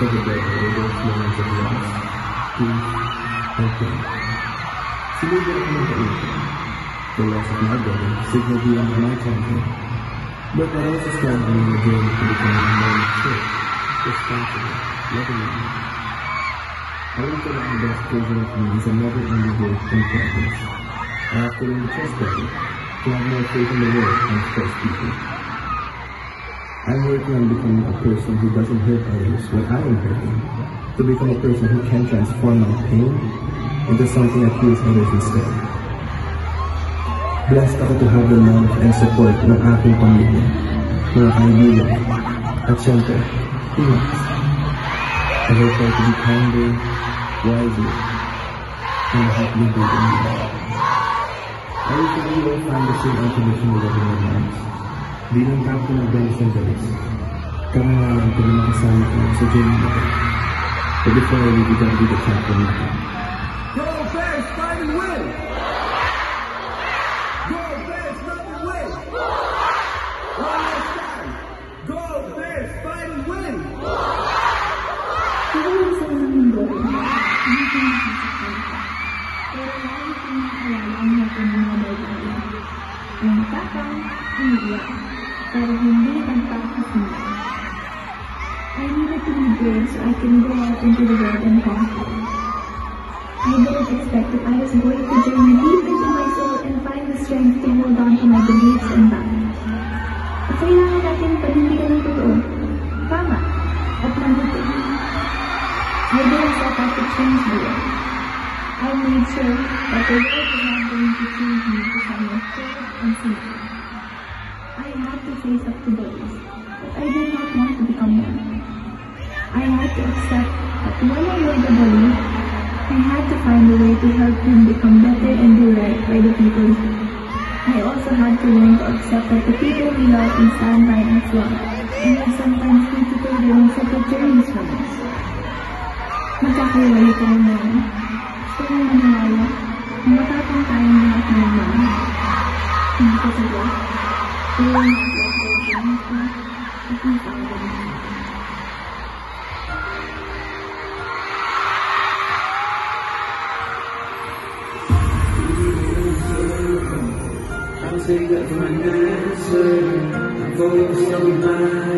of the day were those moments of loss, peace, and pain. Sinigil ako ng kausap. The loss of my brother signaled the end of my childhood, but that also started me on a journey to becoming more mature, responsible, loving man. I learned that the best version of me is a never-ending work in progress. I have to learn to trust better, to have more faith in the world and trust people. I'm working on becoming a person who doesn't hurt others when I am hurting, to become a person who can transform my pain into something that heals others instead. Blessed ako to have the love and support ng aking pamilya, mga kaibigan, at syempre, teammates. I will try to be kinder, wiser, and a happy leader in my life. I wish that we will find the same unconditional love in our lives. Di lang kapit ng Dennis and Dennis. Karangalan ko na makasama ko sa journey na ito. But before I leave, we gotta be the champion natin. Go Bears, fight and win! Go Bears, love and win! One last time! Go Bears, fight and win! Siguro sa unang mundo, hindi ko nakasakal ka. Pero lagi ko nakaalala ang mga pangangabay-gaya. Ang matapang, umiiyak, pero hindi pagkakasunod. I needed to be brave so I can go out into the world and conquer. I didn't expect that I was going to journey deep into my soul and find the strength to hold on to my beliefs and values. At kailangan natin panindigan ng totoo, tama, at mabuti. I didn't set out to change the world. I made sure that the world is not going to change me because I'm mature and simple. I had to face up to those that I did not want to become one. I had to accept that when I made a belief, I had to find a way to help him become better and do right by the people. I also had to learn to accept that the people we love and stand by us well, and that sometimes we take their own separate journeys from us. Magkakahiwalay ko ngayon. Gusto kong maniwala na matapang tayong lahat ng mga. Hindi ko sagot. Pero ang pagkakaroon ko at ang pagkakaroon. I'll take that for an answer. I'm focused on my